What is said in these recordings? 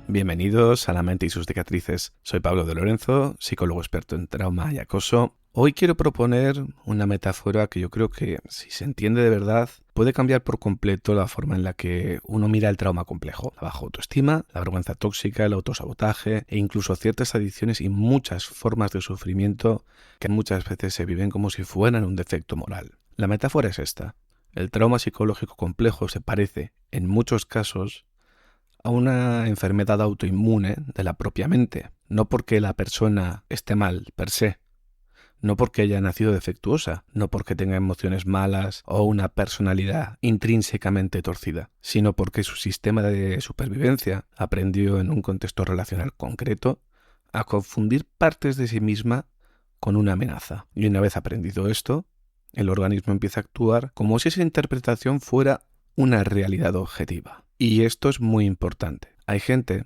Bienvenidos a La mente y sus cicatrices. Soy Pablo de Lorenzo, psicólogo experto en trauma y acoso. Hoy quiero proponer una metáfora que yo creo que, si se entiende de verdad, puede cambiar por completo la forma en la que uno mira el trauma complejo. La baja autoestima, la vergüenza tóxica, el autosabotaje e incluso ciertas adicciones y muchas formas de sufrimiento que muchas veces se viven como si fueran un defecto moral. La metáfora es esta. El trauma psicológico complejo se parece, en muchos casos, a una enfermedad autoinmune de la propia mente, no porque la persona esté mal per se, no porque haya nacido defectuosa, no porque tenga emociones malas o una personalidad intrínsecamente torcida, sino porque su sistema de supervivencia aprendió en un contexto relacional concreto a confundir partes de sí misma con una amenaza. Y una vez aprendido esto, el organismo empieza a actuar como si esa interpretación fuera una realidad objetiva. Y esto es muy importante. Hay gente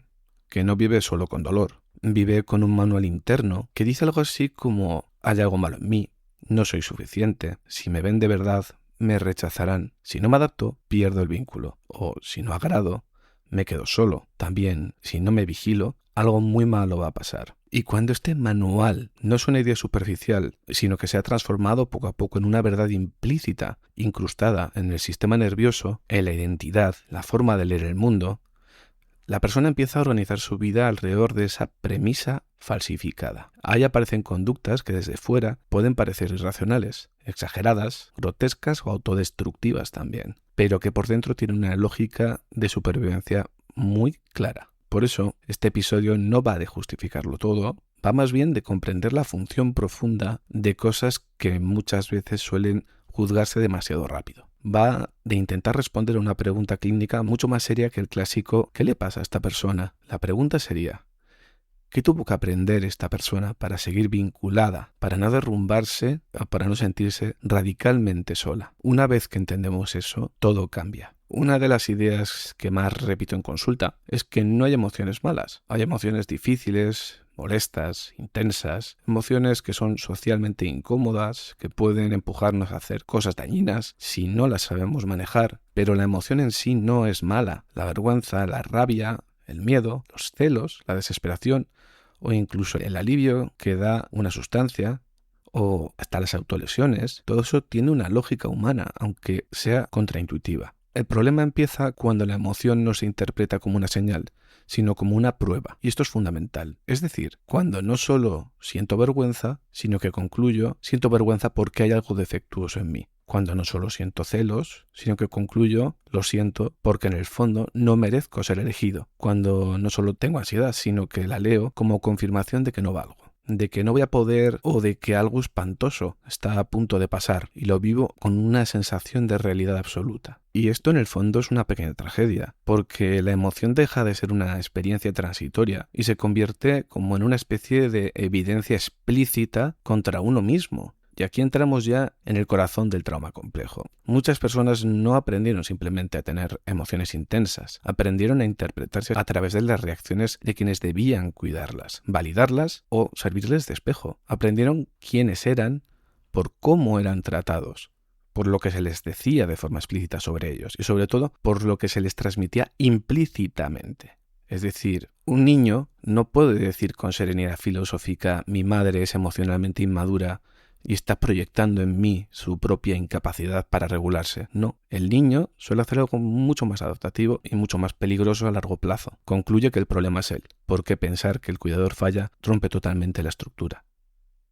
que no vive solo con dolor, vive con un manual interno que dice algo así como: hay algo malo en mí, no soy suficiente, si me ven de verdad, me rechazarán, si no me adapto, pierdo el vínculo, o si no agrado, me quedo solo. También, si no me vigilo, algo muy malo va a pasar. Y cuando este manual no es una idea superficial, sino que se ha transformado poco a poco en una verdad implícita, incrustada en el sistema nervioso, en la identidad, la forma de leer el mundo, la persona empieza a organizar su vida alrededor de esa premisa falsificada. Ahí aparecen conductas que desde fuera pueden parecer irracionales, exageradas, grotescas o autodestructivas también, pero que por dentro tienen una lógica de supervivencia muy clara. Por eso, este episodio no va de justificarlo todo, va más bien de comprender la función profunda de cosas que muchas veces suelen juzgarse demasiado rápido. Va de intentar responder a una pregunta clínica mucho más seria que el clásico ¿qué le pasa a esta persona? La pregunta sería: ¿qué tuvo que aprender esta persona para seguir vinculada, para no derrumbarse o para no sentirse radicalmente sola? Una vez que entendemos eso, todo cambia. Una de las ideas que más repito en consulta es que no hay emociones malas. Hay emociones difíciles, molestas, intensas, emociones que son socialmente incómodas, que pueden empujarnos a hacer cosas dañinas si no las sabemos manejar, pero la emoción en sí no es mala. La vergüenza, la rabia, el miedo, los celos, la desesperación o incluso el alivio que da una sustancia o hasta las autolesiones, todo eso tiene una lógica humana, aunque sea contraintuitiva. El problema empieza cuando la emoción no se interpreta como una señal, sino como una prueba. Y esto es fundamental. Es decir, cuando no solo siento vergüenza, sino que concluyo, siento vergüenza porque hay algo defectuoso en mí. Cuando no solo siento celos, sino que concluyo, lo siento porque en el fondo no merezco ser elegido. Cuando no solo tengo ansiedad, sino que la leo como confirmación de que no valgo, de que no voy a poder o de que algo espantoso está a punto de pasar y lo vivo con una sensación de realidad absoluta. Y esto en el fondo es una pequeña tragedia, porque la emoción deja de ser una experiencia transitoria y se convierte como en una especie de evidencia explícita contra uno mismo. Y aquí entramos ya en el corazón del trauma complejo. Muchas personas no aprendieron simplemente a tener emociones intensas, aprendieron a interpretarse a través de las reacciones de quienes debían cuidarlas, validarlas o servirles de espejo. Aprendieron quiénes eran por cómo eran tratados, por lo que se les decía de forma explícita sobre ellos y sobre todo por lo que se les transmitía implícitamente. Es decir, un niño no puede decir con serenidad filosófica: mi madre es emocionalmente inmadura y está proyectando en mí su propia incapacidad para regularse. No, el niño suele hacer algo mucho más adaptativo y mucho más peligroso a largo plazo. Concluye que el problema es él, porque pensar que el cuidador falla rompe totalmente la estructura.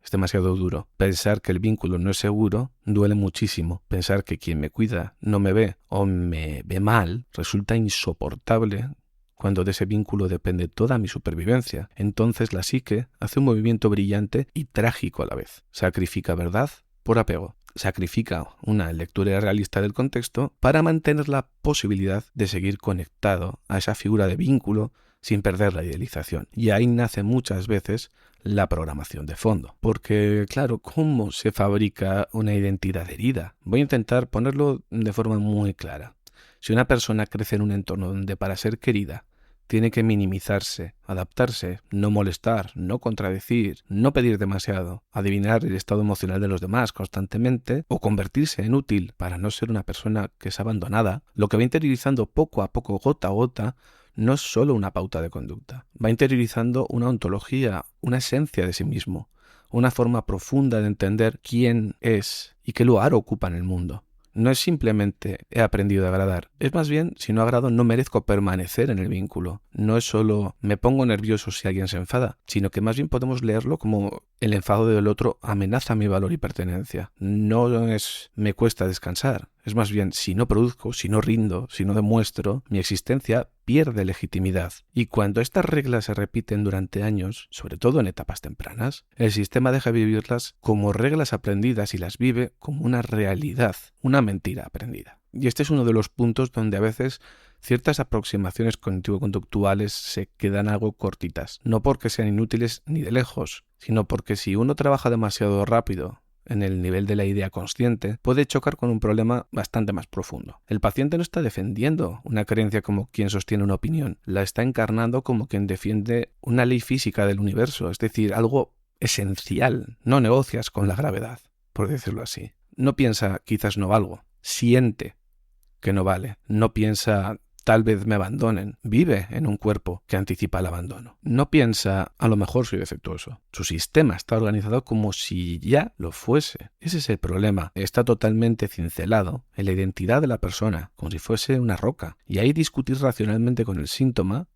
Es demasiado duro. Pensar que el vínculo no es seguro duele muchísimo. Pensar que quien me cuida no me ve o me ve mal resulta insoportable cuando de ese vínculo depende toda mi supervivencia. Entonces la psique hace un movimiento brillante y trágico a la vez. Sacrifica verdad por apego. sacrifica una lectura realista del contexto para mantener la posibilidad de seguir conectado a esa figura de vínculo sin perder la idealización. Y ahí nace muchas veces la programación de fondo. Porque, claro, ¿cómo se fabrica una identidad herida? Voy a intentar ponerlo de forma muy clara. Si una persona crece en un entorno donde para ser querida tiene que minimizarse, adaptarse, no molestar, no contradecir, no pedir demasiado, adivinar el estado emocional de los demás constantemente o convertirse en útil para no ser una persona que es abandonada, lo que va interiorizando poco a poco, gota a gota, no es solo una pauta de conducta. Va interiorizando una ontología, una esencia de sí mismo, una forma profunda de entender quién es y qué lugar ocupa en el mundo. No es simplemente he aprendido a agradar, es más bien, si no agrado no merezco permanecer en el vínculo. No es solo me pongo nervioso si alguien se enfada, sino que más bien podemos leerlo como el enfado del otro amenaza mi valor y pertenencia. No es me cuesta descansar, es más bien si no produzco, si no rindo, si no demuestro, mi existencia pierde legitimidad. Y cuando estas reglas se repiten durante años, sobre todo en etapas tempranas, el sistema deja de vivirlas como reglas aprendidas y las vive como una realidad, una mentira aprendida. Y este es uno de los puntos donde a veces ciertas aproximaciones cognitivo-conductuales se quedan algo cortitas, no porque sean inútiles ni de lejos, sino porque si uno trabaja demasiado rápido en el nivel de la idea consciente, puede chocar con un problema bastante más profundo. El paciente no está defendiendo una creencia como quien sostiene una opinión, la está encarnando como quien defiende una ley física del universo, es decir, algo esencial. No negocias con la gravedad, por decirlo así. No piensa quizás no valgo, siente que no vale, no piensa tal vez me abandonen, vive en un cuerpo que anticipa el abandono. No piensa a lo mejor soy defectuoso. Su sistema está organizado como si ya lo fuese. Ese es el problema. Está totalmente cincelado en la identidad de la persona, como si fuese una roca. Y ahí discutir racionalmente con el síntoma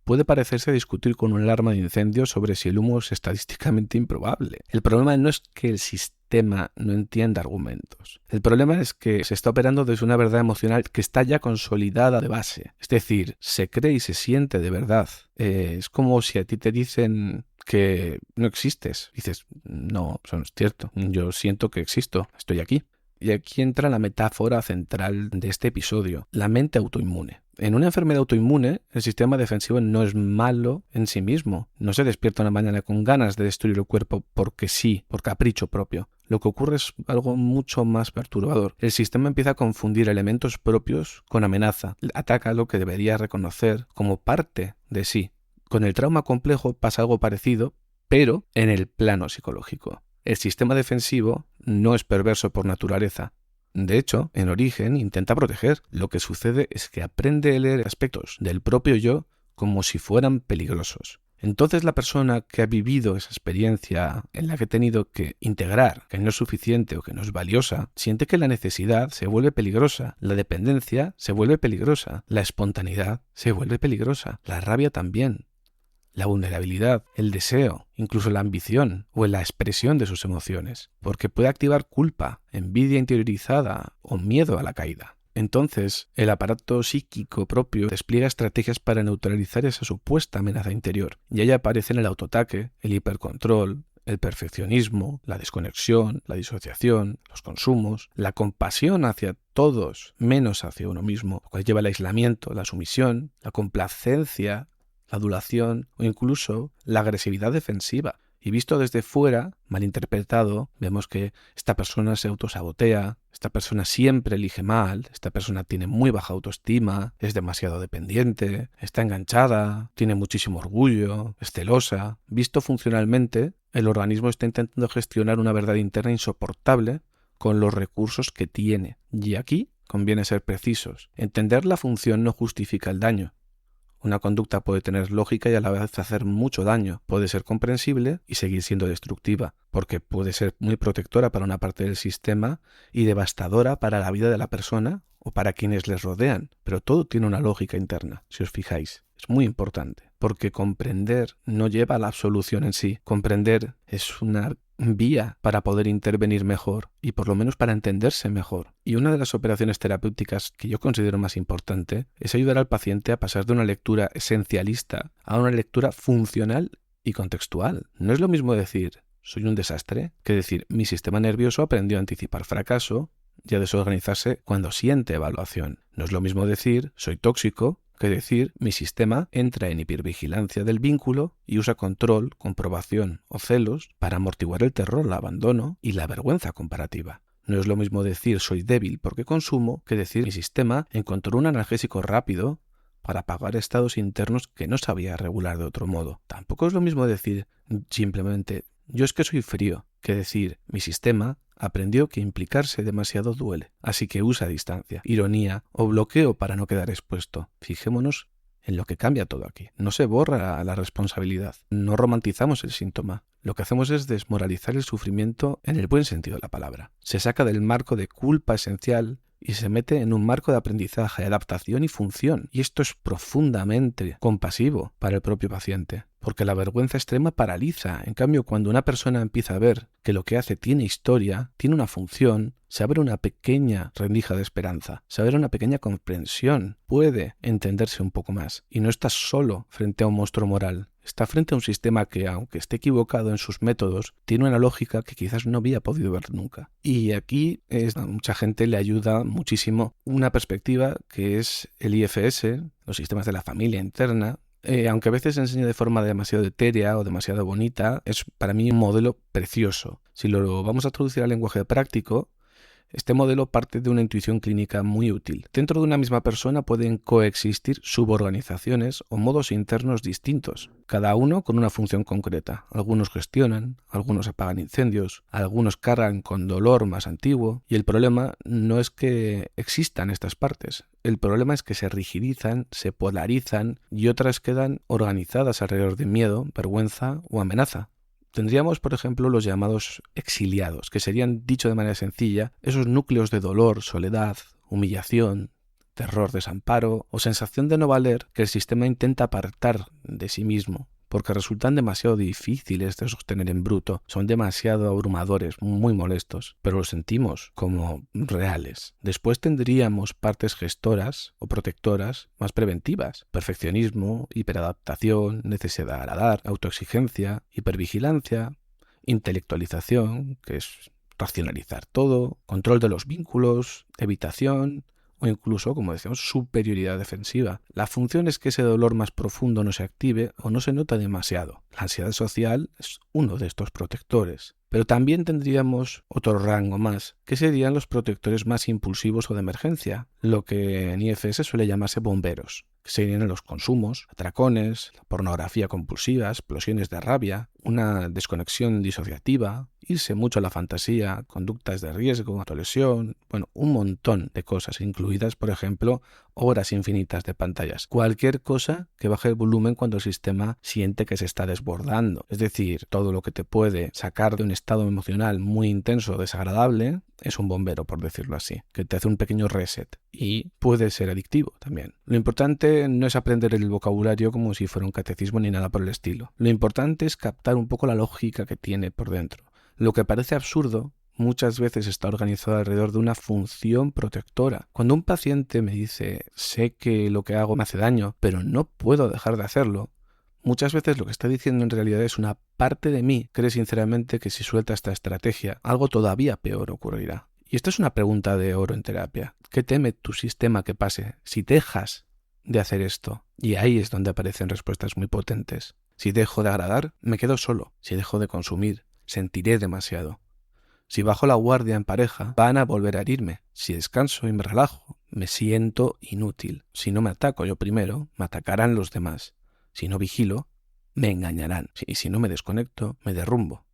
puede parecerse a discutir con un alarma de incendio sobre si el humo es estadísticamente improbable. El problema no es que el sistema no entienda argumentos. El problema es que se está operando desde una verdad emocional que está ya consolidada de base. Es decir, se cree y se siente de verdad. Es como si a ti te dicen que no existes. Dices, no, eso no es cierto. Yo siento que existo. Estoy aquí. Y aquí entra la metáfora central de este episodio, la mente autoinmune. En una enfermedad autoinmune, el sistema defensivo no es malo en sí mismo. No se despierta una mañana con ganas de destruir el cuerpo porque sí, por capricho propio. Lo que ocurre es algo mucho más perturbador. El sistema empieza a confundir elementos propios con amenaza. Ataca lo que debería reconocer como parte de sí. Con el trauma complejo pasa algo parecido, pero en el plano psicológico. El sistema defensivo no es perverso por naturaleza. De hecho, en origen intenta proteger. Lo que sucede es que aprende a leer aspectos del propio yo como si fueran peligrosos. Entonces la persona que ha vivido esa experiencia en la que ha tenido que integrar que no es suficiente o que no es valiosa, siente que la necesidad se vuelve peligrosa, la dependencia se vuelve peligrosa, la espontaneidad se vuelve peligrosa, la rabia también. La vulnerabilidad, el deseo, incluso la ambición o la expresión de sus emociones, porque puede activar culpa, envidia interiorizada o miedo a la caída. Entonces, el aparato psíquico propio despliega estrategias para neutralizar esa supuesta amenaza interior, y ahí aparecen el autoataque, el hipercontrol, el perfeccionismo, la desconexión, la disociación, los consumos, la compasión hacia todos menos hacia uno mismo, lo cual lleva al aislamiento, la sumisión, la complacencia, la adulación o incluso la agresividad defensiva. Y visto desde fuera, malinterpretado, vemos que esta persona se autosabotea, esta persona siempre elige mal, esta persona tiene muy baja autoestima, es demasiado dependiente, está enganchada, tiene muchísimo orgullo, es celosa. Visto funcionalmente, el organismo está intentando gestionar una verdad interna insoportable con los recursos que tiene. Y aquí conviene ser precisos. Entender la función no justifica el daño. Una conducta puede tener lógica y a la vez hacer mucho daño. Puede ser comprensible y seguir siendo destructiva, porque puede ser muy protectora para una parte del sistema y devastadora para la vida de la persona o para quienes les rodean. Pero todo tiene una lógica interna, si os fijáis. Es muy importante, porque comprender no lleva a la absolución en sí. Comprender es una vía para poder intervenir mejor y por lo menos para entenderse mejor. Y una de las operaciones terapéuticas que yo considero más importante es ayudar al paciente a pasar de una lectura esencialista a una lectura funcional y contextual. No es lo mismo decir soy un desastre, que decir, mi sistema nervioso aprendió a anticipar fracaso y a desorganizarse cuando siente evaluación. No es lo mismo decir, soy tóxico, que decir, mi sistema entra en hipervigilancia del vínculo y usa control, comprobación o celos para amortiguar el terror, el abandono y la vergüenza comparativa. No es lo mismo decir soy débil porque consumo que decir mi sistema encontró un analgésico rápido para apagar estados internos que no sabía regular de otro modo. Tampoco es lo mismo decir simplemente yo es que soy frío que decir mi sistema aprendió que implicarse demasiado duele, así que usa distancia, ironía o bloqueo para no quedar expuesto. Fijémonos en lo que cambia todo aquí. No se borra la responsabilidad, no romantizamos el síntoma. Lo que hacemos es desmoralizar el sufrimiento en el buen sentido de la palabra. Se saca del marco de culpa esencial y se mete en un marco de aprendizaje, adaptación y función. Y esto es profundamente compasivo para el propio paciente, porque la vergüenza extrema paraliza. En cambio, cuando una persona empieza a ver que lo que hace tiene historia, tiene una función, se abre una pequeña rendija de esperanza, se abre una pequeña comprensión, puede entenderse un poco más. Y no está solo frente a un monstruo moral. Está frente a un sistema que, aunque esté equivocado en sus métodos, tiene una lógica que quizás no había podido ver nunca. Y aquí a mucha gente le ayuda muchísimo una perspectiva que es el IFS, los sistemas de la familia interna. Aunque a veces se enseña de forma demasiado etérea o demasiado bonita, es para mí un modelo precioso. Si lo vamos a traducir al lenguaje práctico, este modelo parte de una intuición clínica muy útil. Dentro de una misma persona pueden coexistir suborganizaciones o modos internos distintos, cada uno con una función concreta. Algunos gestionan, algunos apagan incendios, algunos cargan con dolor más antiguo, y el problema no es que existan estas partes. El problema es que se rigidizan, se polarizan y otras quedan organizadas alrededor de miedo, vergüenza o amenaza. Tendríamos, por ejemplo, los llamados exiliados, que serían, dicho de manera sencilla, esos núcleos de dolor, soledad, humillación, terror, desamparo o sensación de no valer que el sistema intenta apartar de sí mismo, porque resultan demasiado difíciles de sostener en bruto, son demasiado abrumadores, muy molestos, pero los sentimos como reales. Después tendríamos partes gestoras o protectoras más preventivas: perfeccionismo, hiperadaptación, necesidad de agradar, autoexigencia, hipervigilancia, intelectualización, que es racionalizar todo, control de los vínculos, evitación, o incluso, como decíamos, superioridad defensiva. La función es que ese dolor más profundo no se active o no se nota demasiado. La ansiedad social es uno de estos protectores. Pero también tendríamos otro rango más, que serían los protectores más impulsivos o de emergencia, lo que en IFS suele llamarse bomberos, que serían los consumos, atracones, la pornografía compulsiva, explosiones de rabia, una desconexión disociativa, irse mucho a la fantasía, conductas de riesgo, autolesión, un montón de cosas, incluidas, por ejemplo, horas infinitas de pantallas. Cualquier cosa que baje el volumen cuando el sistema siente que se está desbordando. Es decir, todo lo que te puede sacar de un estado emocional muy intenso o desagradable es un bombero, por decirlo así, que te hace un pequeño reset y puede ser adictivo también. Lo importante no es aprender el vocabulario como si fuera un catecismo ni nada por el estilo. Lo importante es captar un poco la lógica que tiene por dentro. Lo que parece absurdo muchas veces está organizado alrededor de una función protectora. Cuando un paciente me dice, sé que lo que hago me hace daño, pero no puedo dejar de hacerlo, muchas veces lo que está diciendo en realidad es una parte de mí cree sinceramente que si suelta esta estrategia, algo todavía peor ocurrirá. Y esta es una pregunta de oro en terapia. ¿Qué teme tu sistema que pase si dejas de hacer esto? Y ahí es donde aparecen respuestas muy potentes. Si dejo de agradar, me quedo solo. Si dejo de consumir, sentiré demasiado. Si bajo la guardia en pareja, van a volver a herirme. Si descanso y me relajo, me siento inútil. Si no me ataco yo primero, me atacarán los demás. Si no vigilo, me engañarán. Y si no me desconecto, me derrumbo.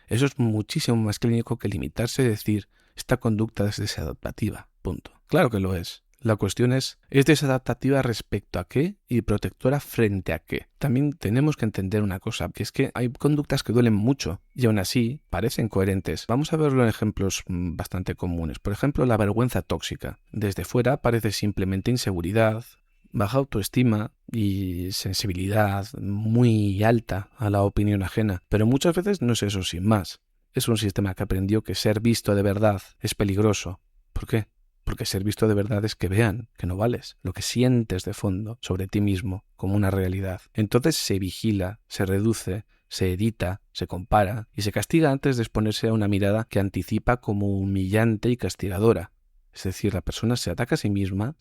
Eso es muchísimo más clínico que limitarse a decir esta conducta es desadaptativa. Punto. Claro que lo es. La cuestión es desadaptativa respecto a qué y protectora frente a qué. También tenemos que entender una cosa, que es que hay conductas que duelen mucho y aún así parecen coherentes. Vamos a verlo en ejemplos bastante comunes. Por ejemplo, la vergüenza tóxica. Desde fuera parece simplemente inseguridad, baja autoestima y sensibilidad muy alta a la opinión ajena. Pero muchas veces no es eso sin más. Es un sistema que aprendió que ser visto de verdad es peligroso. ¿Por qué? Porque ser visto de verdad es que vean que no vales, lo que sientes de fondo sobre ti mismo como una realidad. Entonces se vigila, se reduce, se edita, se compara y se castiga antes de exponerse a una mirada que anticipa como humillante y castigadora. Es decir, la persona se ataca a sí misma,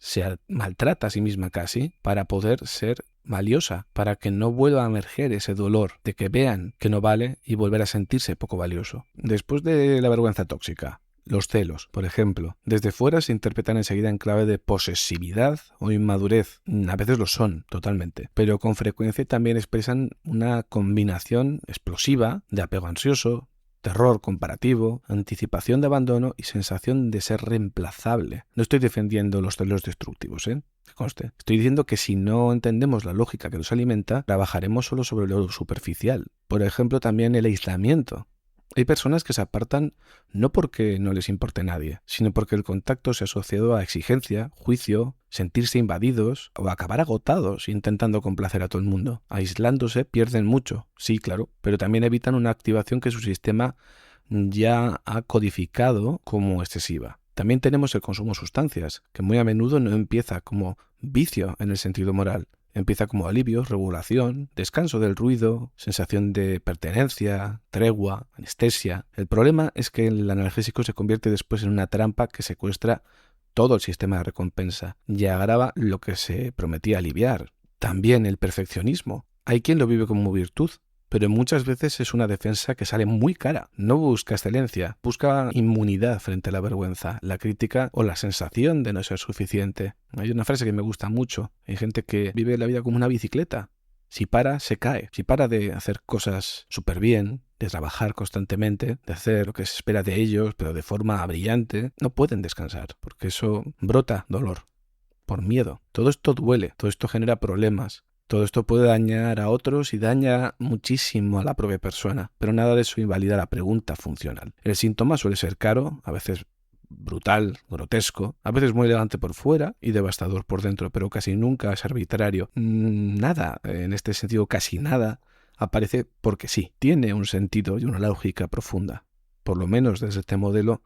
maltrata a sí misma casi, para poder ser valiosa, para que no vuelva a emerger ese dolor de que vean que no vale y volver a sentirse poco valioso. Después de la vergüenza tóxica, los celos, por ejemplo, desde fuera se interpretan enseguida en clave de posesividad o inmadurez. A veces lo son, totalmente, pero con frecuencia también expresan una combinación explosiva de apego ansioso, terror comparativo, anticipación de abandono y sensación de ser reemplazable. No estoy defendiendo los celos destructivos, que conste. Estoy diciendo que si no entendemos la lógica que los alimenta, trabajaremos solo sobre lo superficial. Por ejemplo, también el aislamiento. Hay personas que se apartan no porque no les importe nadie, sino porque el contacto se ha asociado a exigencia, juicio, sentirse invadidos o acabar agotados intentando complacer a todo el mundo. Aislándose pierden mucho, sí, claro, pero también evitan una activación que su sistema ya ha codificado como excesiva. También tenemos el consumo de sustancias, que muy a menudo no empieza como vicio en el sentido moral. Empieza como alivio, regulación, descanso del ruido, sensación de pertenencia, tregua, anestesia. El problema es que el analgésico se convierte después en una trampa que secuestra todo el sistema de recompensa y agrava lo que se prometía aliviar. También el perfeccionismo. Hay quien lo vive como virtud, pero muchas veces es una defensa que sale muy cara. No busca excelencia, busca inmunidad frente a la vergüenza, la crítica o la sensación de no ser suficiente. Hay una frase que me gusta mucho. Hay gente que vive la vida como una bicicleta. Si para, se cae. Si para de hacer cosas súper bien, de trabajar constantemente, de hacer lo que se espera de ellos, pero de forma brillante, no pueden descansar, porque eso brota dolor, por miedo. Todo esto duele, todo esto genera problemas. Todo esto puede dañar a otros y daña muchísimo a la propia persona, pero nada de eso invalida la pregunta funcional. El síntoma suele ser caro, a veces brutal, grotesco, a veces muy elegante por fuera y devastador por dentro, pero casi nunca es arbitrario. Nada, en este sentido casi nada, aparece porque sí, tiene un sentido y una lógica profunda. Por lo menos desde este modelo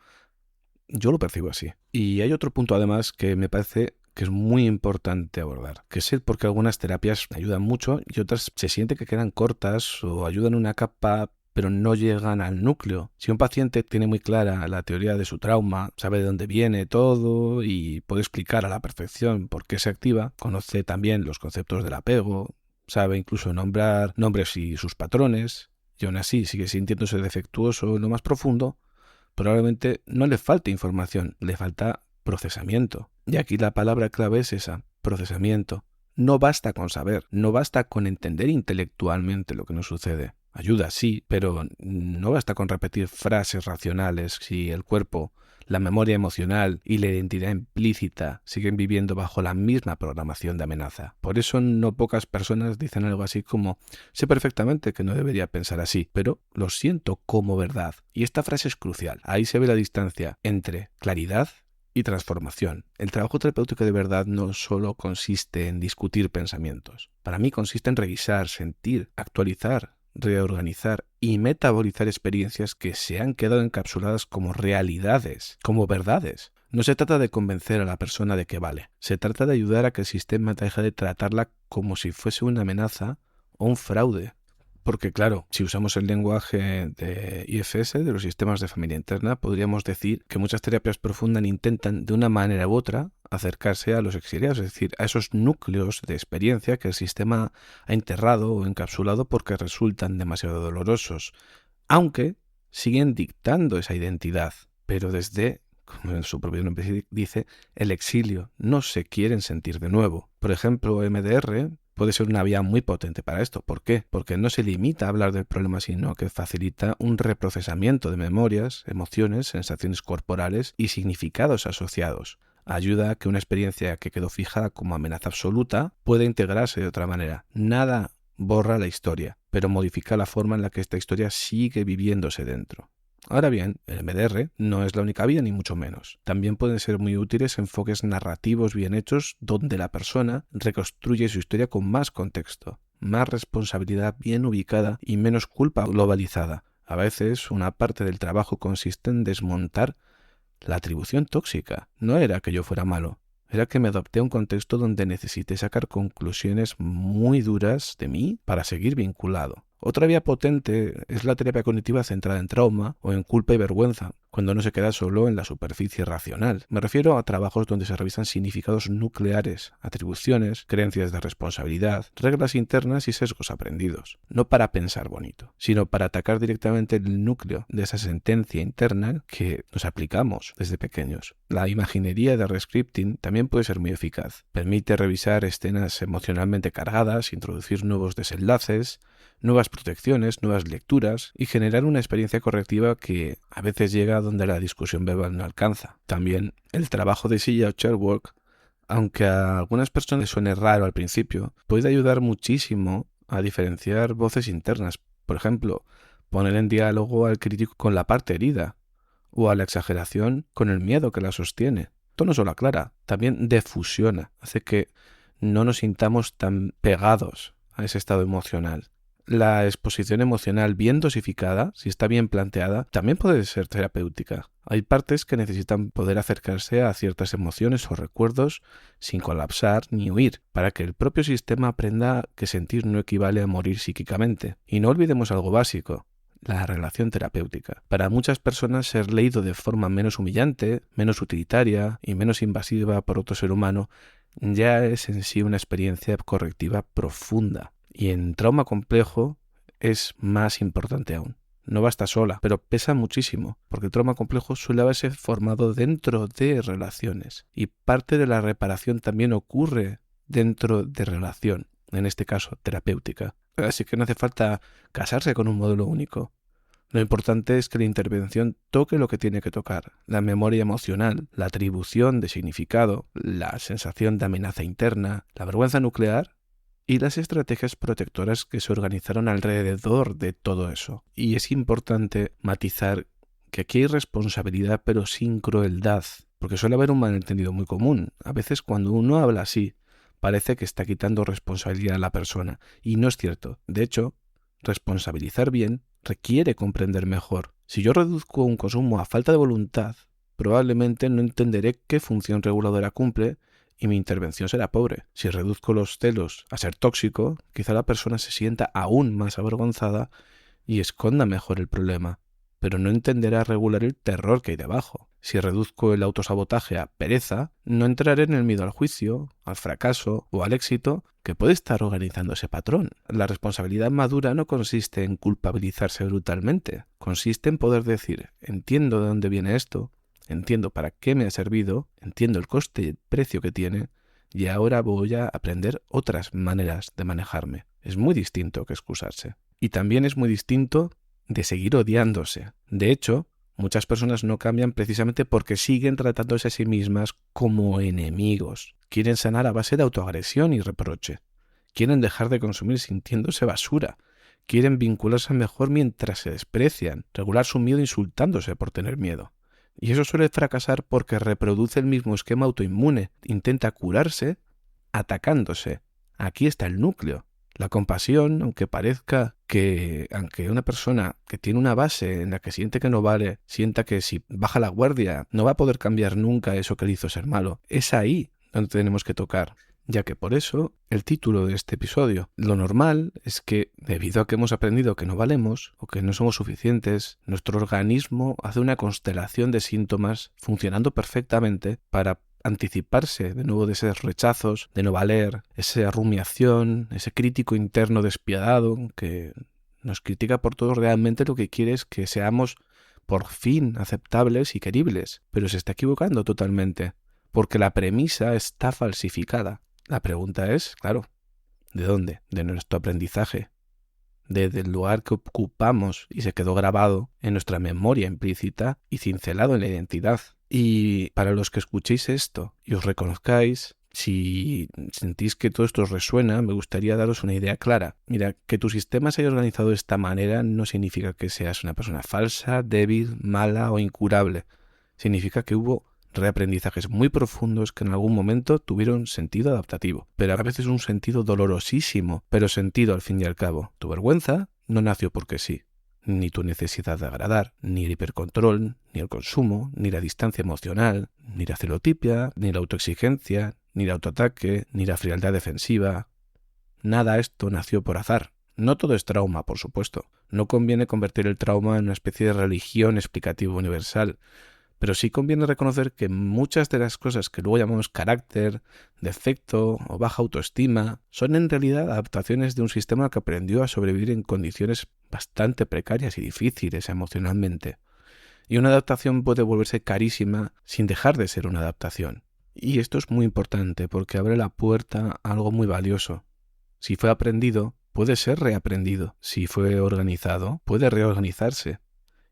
yo lo percibo así. Y hay otro punto además que me parece que es muy importante abordar, que es el por qué algunas terapias ayudan mucho y otras se siente que quedan cortas o ayudan una capa pero no llegan al núcleo. Si un paciente tiene muy clara la teoría de su trauma, sabe de dónde viene todo y puede explicar a la perfección por qué se activa, conoce también los conceptos del apego, sabe incluso nombrar nombres y sus patrones, y aún así sigue sintiéndose defectuoso en lo más profundo, probablemente no le falte información, le falta procesamiento. Y aquí la palabra clave es esa, procesamiento. No basta con saber, no basta con entender intelectualmente lo que nos sucede. Ayuda, sí, pero no basta con repetir frases racionales si el cuerpo, la memoria emocional y la identidad implícita siguen viviendo bajo la misma programación de amenaza. Por eso no pocas personas dicen algo así como: sé perfectamente que no debería pensar así, pero lo siento como verdad. Y esta frase es crucial. Ahí se ve la distancia entre claridad y transformación. El trabajo terapéutico de verdad no solo consiste en discutir pensamientos. Para mí consiste en revisar, sentir, actualizar, reorganizar y metabolizar experiencias que se han quedado encapsuladas como realidades, como verdades. No se trata de convencer a la persona de que vale. Se trata de ayudar a que el sistema deje de tratarla como si fuese una amenaza o un fraude. Porque claro, si usamos el lenguaje de IFS, de los sistemas de familia interna, podríamos decir que muchas terapias profundas intentan, de una manera u otra, acercarse a los exiliados, es decir, a esos núcleos de experiencia que el sistema ha enterrado o encapsulado porque resultan demasiado dolorosos, aunque siguen dictando esa identidad, pero desde, como en su propio nombre dice, el exilio. No se quieren sentir de nuevo. Por ejemplo, MDR puede ser una vía muy potente para esto. ¿Por qué? Porque no se limita a hablar del problema, sino que facilita un reprocesamiento de memorias, emociones, sensaciones corporales y significados asociados. Ayuda a que una experiencia que quedó fijada como amenaza absoluta pueda integrarse de otra manera. Nada borra la historia, pero modifica la forma en la que esta historia sigue viviéndose dentro. Ahora bien, el MDR no es la única vía, ni mucho menos. También pueden ser muy útiles enfoques narrativos bien hechos donde la persona reconstruye su historia con más contexto, más responsabilidad bien ubicada y menos culpa globalizada. A veces una parte del trabajo consiste en desmontar la atribución tóxica. No era que yo fuera malo, era que me adapté a un contexto donde necesité sacar conclusiones muy duras de mí para seguir vinculado. Otra vía potente es la terapia cognitiva centrada en trauma o en culpa y vergüenza, cuando no se queda solo en la superficie racional. Me refiero a trabajos donde se revisan significados nucleares, atribuciones, creencias de responsabilidad, reglas internas y sesgos aprendidos. No para pensar bonito, sino para atacar directamente el núcleo de esa sentencia interna que nos aplicamos desde pequeños. La imaginería de rescripting también puede ser muy eficaz. Permite revisar escenas emocionalmente cargadas, introducir nuevos desenlaces, nuevas protecciones, nuevas lecturas y generar una experiencia correctiva que a veces llega donde la discusión verbal no alcanza. También el trabajo de silla o chairwork, aunque a algunas personas les suene raro al principio, puede ayudar muchísimo a diferenciar voces internas. Por ejemplo, poner en diálogo al crítico con la parte herida o a la exageración con el miedo que la sostiene. Esto no solo aclara, también defusiona, hace que no nos sintamos tan pegados a ese estado emocional. La exposición emocional bien dosificada, si está bien planteada, también puede ser terapéutica. Hay partes que necesitan poder acercarse a ciertas emociones o recuerdos sin colapsar ni huir, para que el propio sistema aprenda que sentir no equivale a morir psíquicamente. Y no olvidemos algo básico: la relación terapéutica. Para muchas personas, ser leído de forma menos humillante, menos utilitaria y menos invasiva por otro ser humano ya es en sí una experiencia correctiva profunda. Y en trauma complejo es más importante aún. No basta sola, pero pesa muchísimo, porque el trauma complejo suele haberse formado dentro de relaciones. Y parte de la reparación también ocurre dentro de relación, en este caso terapéutica. Así que no hace falta casarse con un modelo único. Lo importante es que la intervención toque lo que tiene que tocar: la memoria emocional, la atribución de significado, la sensación de amenaza interna, la vergüenza nuclear y las estrategias protectoras que se organizaron alrededor de todo eso. Y es importante matizar que aquí hay responsabilidad pero sin crueldad, porque suele haber un malentendido muy común. A veces cuando uno habla así, parece que está quitando responsabilidad a la persona, y no es cierto. De hecho, responsabilizar bien requiere comprender mejor. Si yo reduzco un consumo a falta de voluntad, probablemente no entenderé qué función reguladora cumple y mi intervención será pobre. Si reduzco los celos a ser tóxico, quizá la persona se sienta aún más avergonzada y esconda mejor el problema, pero no entenderá regular el terror que hay debajo. Si reduzco el autosabotaje a pereza, no entraré en el miedo al juicio, al fracaso o al éxito que puede estar organizando ese patrón. La responsabilidad madura no consiste en culpabilizarse brutalmente, consiste en poder decir: entiendo de dónde viene esto, entiendo para qué me ha servido, entiendo el coste y el precio que tiene, y ahora voy a aprender otras maneras de manejarme. Es muy distinto que excusarse. Y también es muy distinto de seguir odiándose. De hecho, muchas personas no cambian precisamente porque siguen tratándose a sí mismas como enemigos. Quieren sanar a base de autoagresión y reproche. Quieren dejar de consumir sintiéndose basura. Quieren vincularse mejor mientras se desprecian, regular su miedo insultándose por tener miedo. Y eso suele fracasar porque reproduce el mismo esquema autoinmune. Intenta curarse atacándose. Aquí está el núcleo. La compasión, aunque parezca que, aunque una persona que tiene una base en la que siente que no vale, sienta que si baja la guardia no va a poder cambiar nunca eso que le hizo ser malo, es ahí donde tenemos que tocar. Ya que por eso el título de este episodio. Lo normal es que, debido a que hemos aprendido que no valemos o que no somos suficientes, nuestro organismo hace una constelación de síntomas funcionando perfectamente para anticiparse de nuevo de esos rechazos, de no valer, esa rumiación, ese crítico interno despiadado que nos critica por todo. Realmente lo que quiere es que seamos por fin aceptables y queribles, pero se está equivocando totalmente, porque la premisa está falsificada. La pregunta es, claro, ¿de dónde? De nuestro aprendizaje, del lugar que ocupamos y se quedó grabado en nuestra memoria implícita y cincelado en la identidad. Y para los que escuchéis esto y os reconozcáis, si sentís que todo esto os resuena, me gustaría daros una idea clara. Mira, que tu sistema se haya organizado de esta manera no significa que seas una persona falsa, débil, mala o incurable. Significa que hubo reaprendizajes muy profundos que en algún momento tuvieron sentido adaptativo, pero a veces un sentido dolorosísimo, pero sentido al fin y al cabo. Tu vergüenza no nació porque sí, ni tu necesidad de agradar, ni el hipercontrol, ni el consumo, ni la distancia emocional, ni la celotipia, ni la autoexigencia, ni el autoataque, ni la frialdad defensiva. Nada esto nació por azar. No todo es trauma, por supuesto. No conviene convertir el trauma en una especie de religión explicativa universal, pero sí conviene reconocer que muchas de las cosas que luego llamamos carácter, defecto o baja autoestima son en realidad adaptaciones de un sistema que aprendió a sobrevivir en condiciones bastante precarias y difíciles emocionalmente. Y una adaptación puede volverse carísima sin dejar de ser una adaptación. Y esto es muy importante porque abre la puerta a algo muy valioso. Si fue aprendido, puede ser reaprendido. Si fue organizado, puede reorganizarse.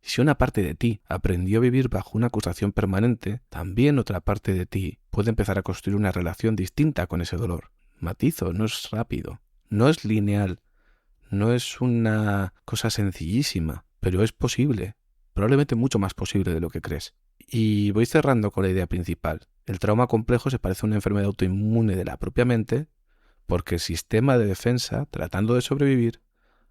Y si una parte de ti aprendió a vivir bajo una acusación permanente, también otra parte de ti puede empezar a construir una relación distinta con ese dolor. Matizo, no es rápido, no es lineal, no es una cosa sencillísima, pero es posible, probablemente mucho más posible de lo que crees. Y voy cerrando con la idea principal. El trauma complejo se parece a una enfermedad autoinmune de la propia mente, porque el sistema de defensa, tratando de sobrevivir,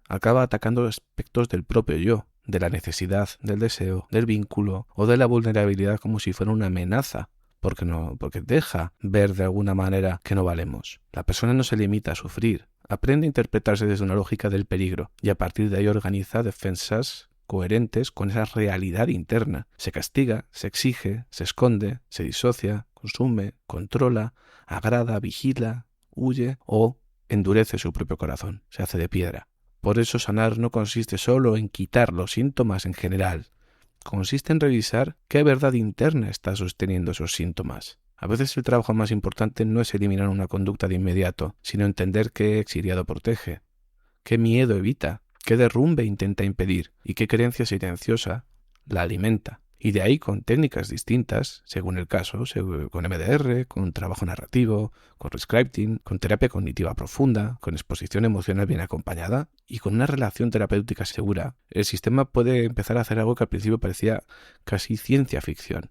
acaba atacando aspectos del propio yo, de la necesidad, del deseo, del vínculo o de la vulnerabilidad como si fuera una amenaza, porque deja ver de alguna manera que no valemos. La persona no se limita a sufrir, aprende a interpretarse desde una lógica del peligro y a partir de ahí organiza defensas coherentes con esa realidad interna. Se castiga, se exige, se esconde, se disocia, consume, controla, agrada, vigila, huye o endurece su propio corazón, se hace de piedra. Por eso sanar no consiste solo en quitar los síntomas en general, consiste en revisar qué verdad interna está sosteniendo esos síntomas. A veces el trabajo más importante no es eliminar una conducta de inmediato, sino entender qué exiliado protege, qué miedo evita, qué derrumbe intenta impedir y qué creencia silenciosa la alimenta. Y de ahí, con técnicas distintas, según el caso, con MDR, con trabajo narrativo, con rescripting, con terapia cognitiva profunda, con exposición emocional bien acompañada y con una relación terapéutica segura, el sistema puede empezar a hacer algo que al principio parecía casi ciencia ficción.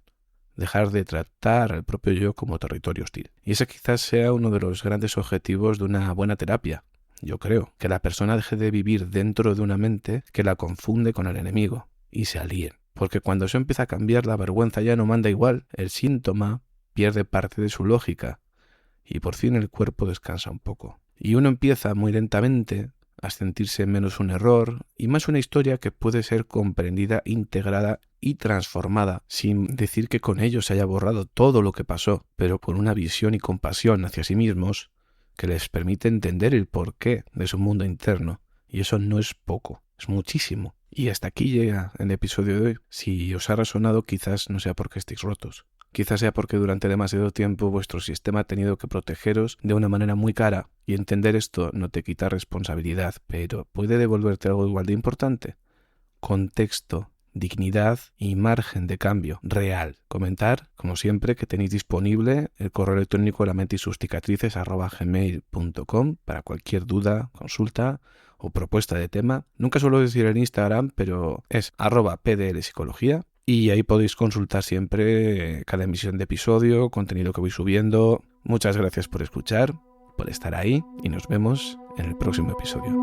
Dejar de tratar al propio yo como territorio hostil. Y ese quizás sea uno de los grandes objetivos de una buena terapia. Yo creo que la persona deje de vivir dentro de una mente que la confunde con el enemigo y se alíen. Porque cuando eso empieza a cambiar, la vergüenza ya no manda igual, el síntoma pierde parte de su lógica y por fin el cuerpo descansa un poco. Y uno empieza muy lentamente a sentirse menos un error y más una historia que puede ser comprendida, integrada y transformada, sin decir que con ello se haya borrado todo lo que pasó, pero con una visión y compasión hacia sí mismos que les permite entender el porqué de su mundo interno. Y eso no es poco, es muchísimo. Y hasta aquí llega el episodio de hoy. Si os ha resonado, quizás no sea porque estéis rotos. Quizás sea porque durante demasiado tiempo vuestro sistema ha tenido que protegeros de una manera muy cara. Y entender esto no te quita responsabilidad, pero puede devolverte algo igual de importante. Contexto, dignidad y margen de cambio real. Comentar, como siempre, que tenéis disponible el correo electrónico lamentessuscicatrices@gmail.com para cualquier duda, consulta o propuesta de tema. Nunca suelo decir el Instagram, pero es @pdlpsicología y ahí podéis consultar siempre cada emisión de episodio, contenido que voy subiendo. Muchas gracias por escuchar, por estar ahí y nos vemos en el próximo episodio.